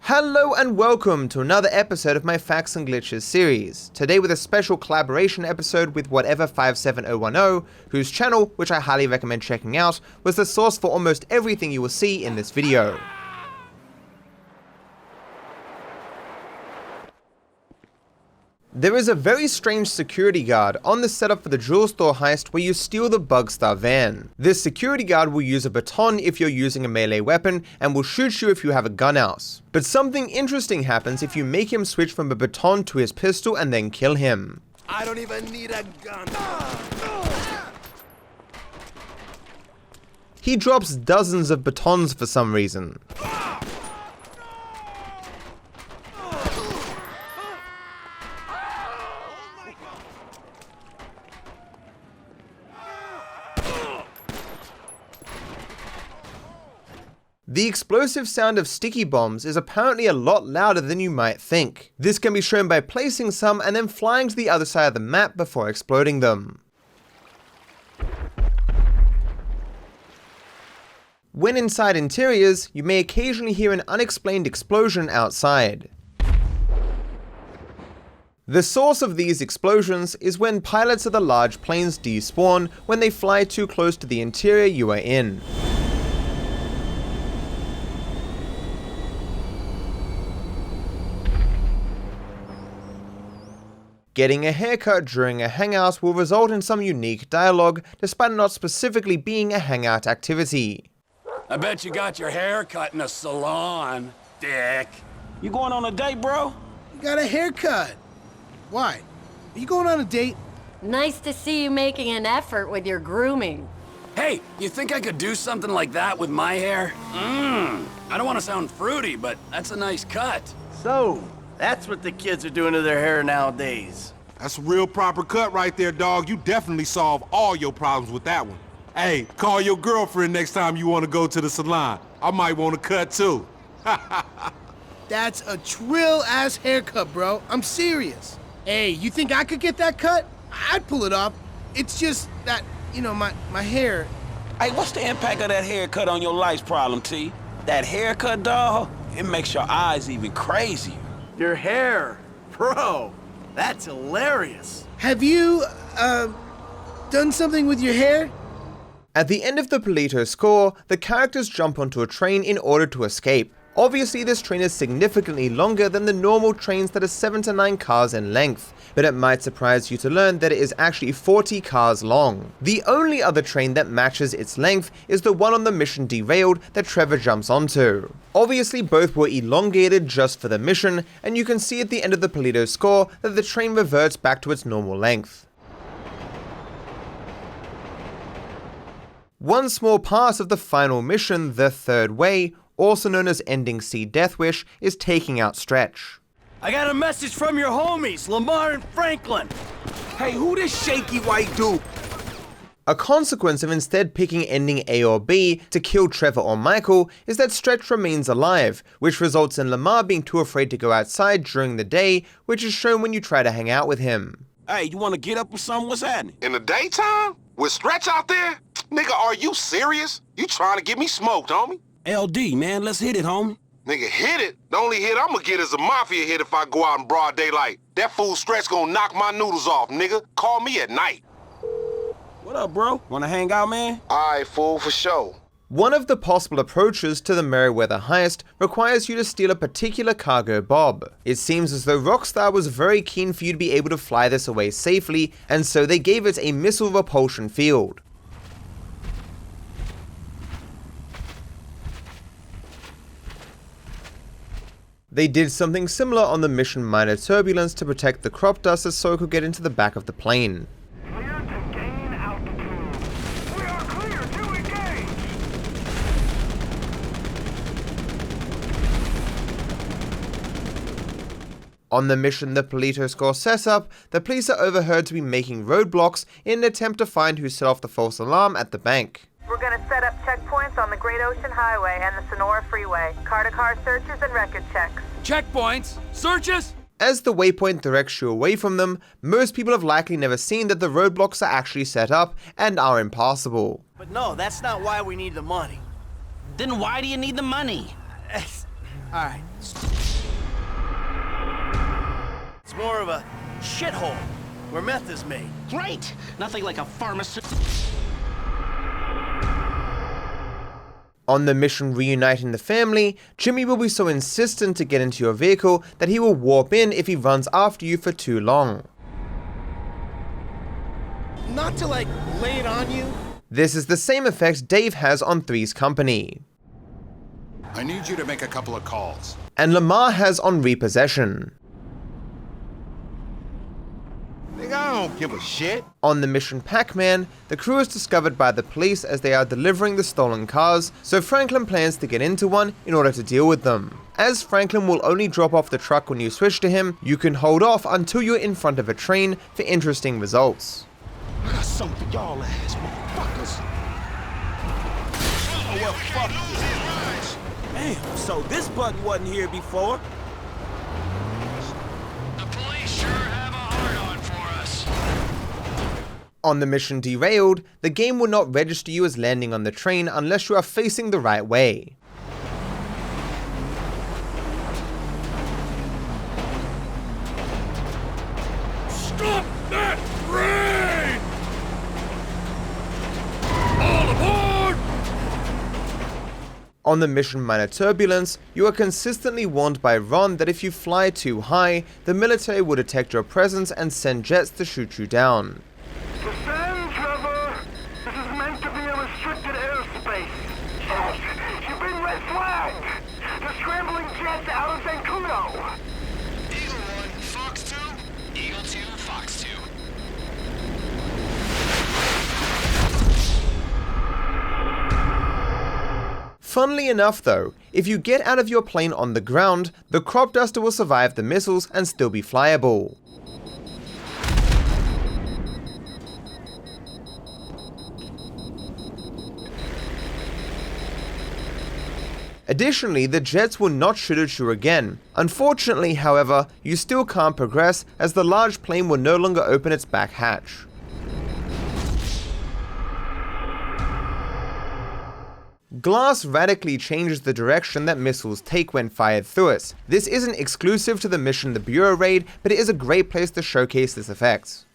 Hello and welcome to another episode of my Facts and Glitches series, today with a special collaboration episode with whatever 57010, whose channel, which I highly recommend checking out, was the source for almost everything you will see in this video. There is a very strange security guard on the setup for the jewel store heist where you steal the Bugstar van. This security guard will use a baton if you're using a melee weapon and will shoot you if you have a gun out. But something interesting happens if you make him switch from a baton to his pistol and then kill him. I don't even need a gun. He drops dozens of batons for some reason. The explosive sound of sticky bombs is apparently a lot louder than you might think. This can be shown by placing some and then flying to the other side of the map before exploding them. When inside interiors, you may occasionally hear an unexplained explosion outside. The source of these explosions is when pilots of the large planes despawn when they fly too close to the interior you are in. Getting a haircut during a hangout will result in some unique dialogue, despite not specifically being a hangout activity. I bet you got your hair cut in a salon, dick. You going on a date, bro? You got a haircut. Why? Are you going on a date? Nice to see you making an effort with your grooming. Hey, you think I could do something like that with my hair? I don't want to sound fruity, but that's a nice cut. So, that's what the kids are doing to their hair nowadays. That's a real proper cut right there, dog. You definitely solve all your problems with that one. Hey, call your girlfriend next time you want to go to the salon. I might want to cut too. That's a trill-ass haircut, bro. I'm serious. Hey, you think I could get that cut? I'd pull it off. It's just that, you know, my hair. Hey, what's the impact of that haircut on your life's problem, T? That haircut, dog, it makes your eyes even crazier. Your hair, bro, that's hilarious. Have you, done something with your hair? At the end of the Paleto score, the characters jump onto a train in order to escape. Obviously this train is significantly longer than the normal trains that are 7 to 9 cars in length, but it might surprise you to learn that it is actually 40 cars long. The only other train that matches its length is the one on the mission Derailed that Trevor jumps onto. Obviously both were elongated just for the mission, and you can see at the end of the Paleto score that the train reverts back to its normal length. One small part of the final mission, the Third Way, also known as Ending C Death Wish, is taking out Stretch. I got a message from your homies, Lamar and Franklin. Hey, who this shaky white dude? A consequence of instead picking ending A or B to kill Trevor or Michael is that Stretch remains alive, which results in Lamar being too afraid to go outside during the day, which is shown when you try to hang out with him. Hey, you wanna get up or something? What's happening? In the daytime? With Stretch out there? Nigga, are you serious? You trying to get me smoked, homie? LD, man, let's hit it, homie. Nigga, hit it? The only hit I'ma get is a mafia hit if I go out in broad daylight. That fool Stretch gonna knock my noodles off, nigga. Call me at night. What up, bro? Wanna hang out, man? Alright, fool, for sure. One of the possible approaches to the Merryweather heist requires you to steal a particular cargo bob. It seems as though Rockstar was very keen for you to be able to fly this away safely, and so they gave it a Missle Repulsion field. They did something similar on the mission Minor Turbulence to protect the crop dusters so it could get into the back of the plane. Clear to gain altitude. We are clear to engage. On the mission the Paleto score sets up, the police are overheard to be making roadblocks in an attempt to find who set off the false alarm at the bank. We're going to set up checkpoints on the Great Ocean Highway and the Sonora Freeway. Car-to-car searches and record checks. Checkpoints? Searches? As the waypoint directs you away from them, most people have likely never seen that the roadblocks are actually set up and are impassable. But no, that's not why we need the money. Then why do you need the money? Alright. It's more of a shithole where meth is made. Great! Nothing like a pharmacy. On the mission reuniting the family, Jimmy will be so insistent to get into your vehicle that he will warp in if he runs after you for too long. Not to, like, lay it on you. This is the same effect Dave has on Three's Company. I need you to make a couple of calls. And Lamar has on Repossession. Nigga, I don't give a shit. On the mission Pac-Man, the crew is discovered by the police as they are delivering the stolen cars, so Franklin plans to get into one in order to deal with them. As Franklin will only drop off the truck when you switch to him, you can hold off until you're in front of a train for interesting results. I got something for y'all ass motherfuckers. Oh, well, fuck. Damn, so this button wasn't here before. The police sure have a hard-on for us. On the mission Derailed, the game will not register you as landing on the train unless you are facing the right way. Stop that train! All aboard! On the mission Minor Turbulence, you are consistently warned by Ron that if you fly too high, the military will detect your presence and send jets to shoot you down. Descend, Trevor! This is meant to be a restricted airspace. You've been red flagged! The scrambling jets out of Zancudo! Eagle 1, Fox 2. Eagle 2, Fox 2. Funnily enough though, if you get out of your plane on the ground, the crop duster will survive the missiles and still be flyable. Additionally, the jets will not shoot at you again. Unfortunately, however, you still can't progress as the large plane will no longer open its back hatch. Glass radically changes the direction that missiles take when fired through it. This isn't exclusive to the mission The Bureau Raid, but it is a great place to showcase this effect.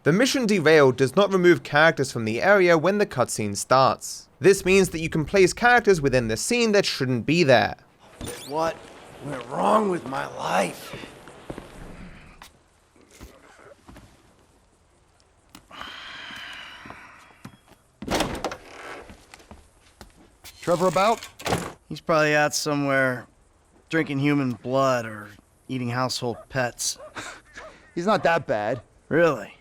The mission Derailed does not remove characters from the area when the cutscene starts. This means that you can place characters within the scene that shouldn't be there. What went wrong with my life? Trevor about? He's probably out somewhere drinking human blood or eating household pets. He's not that bad. Really?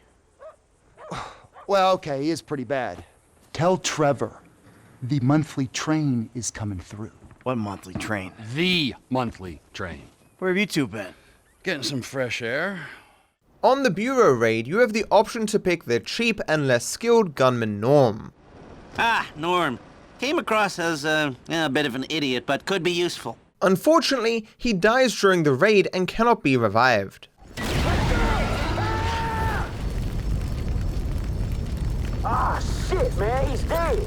Well, okay, he is pretty bad. Tell Trevor the monthly train is coming through. What monthly train? The monthly train. Where have you two been? Getting some fresh air. On the Bureau Raid, you have the option to pick the cheap and less skilled gunman Norm. Ah, Norm. Came across as a bit of an idiot, but could be useful. Unfortunately, he dies during the raid and cannot be revived. Ah, shit, man, he's dead.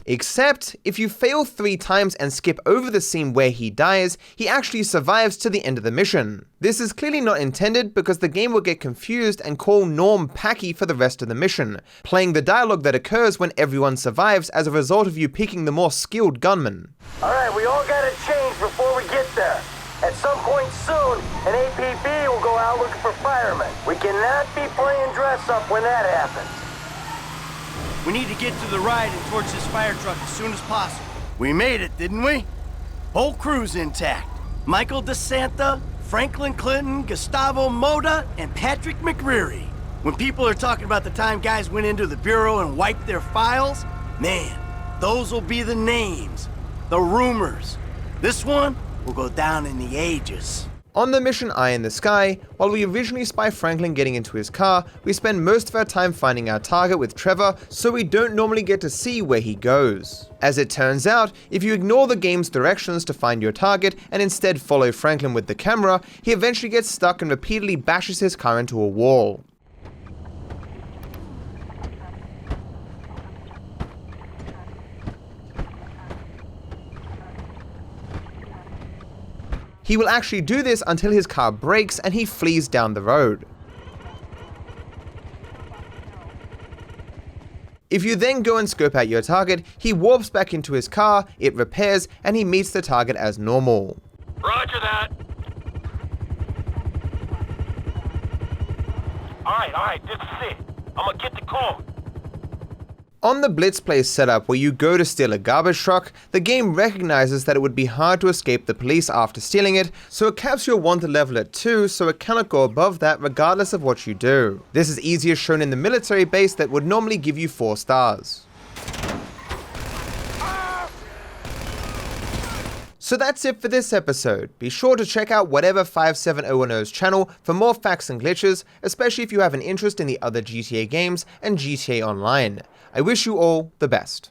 Except, if you fail 3 times and skip over the scene where he dies, he actually survives to the end of the mission. This is clearly not intended because the game will get confused and call Norm Packy for the rest of the mission, playing the dialogue that occurs when everyone survives as a result of you picking the more skilled gunman. Alright, we all gotta change before we get there. At some point soon, an APB will go out looking for firemen. We cannot be playing dress up when that happens. We need to get to the right and towards this fire truck as soon as possible. We made it, didn't we? Whole crew's intact. Michael DeSanta, Franklin Clinton, Gustavo Moda, and Patrick McReary. When people are talking about the time guys went into the Bureau and wiped their files, man, those will be the names, the rumors. This one will go down in the ages. On the mission Eye in the Sky, while we originally spy Franklin getting into his car, we spend most of our time finding our target with Trevor, so we don't normally get to see where he goes. As it turns out, if you ignore the game's directions to find your target and instead follow Franklin with the camera, he eventually gets stuck and repeatedly bashes his car into a wall. He will actually do this until his car breaks and he flees down the road. If you then go and scope out your target, he warps back into his car, it repairs, and he meets the target as normal. Roger that. Alright, this is it. I'm gonna get the code. On the Blitz Place setup where you go to steal a garbage truck, the game recognizes that it would be hard to escape the police after stealing it, so it caps your wanted level at 2, so it cannot go above that regardless of what you do. This is easier shown in the military base that would normally give you 4 stars. So that's it for this episode. Be sure to check out whatever 57010's channel for more facts and glitches, especially if you have an interest in the other GTA games and GTA Online. I wish you all the best.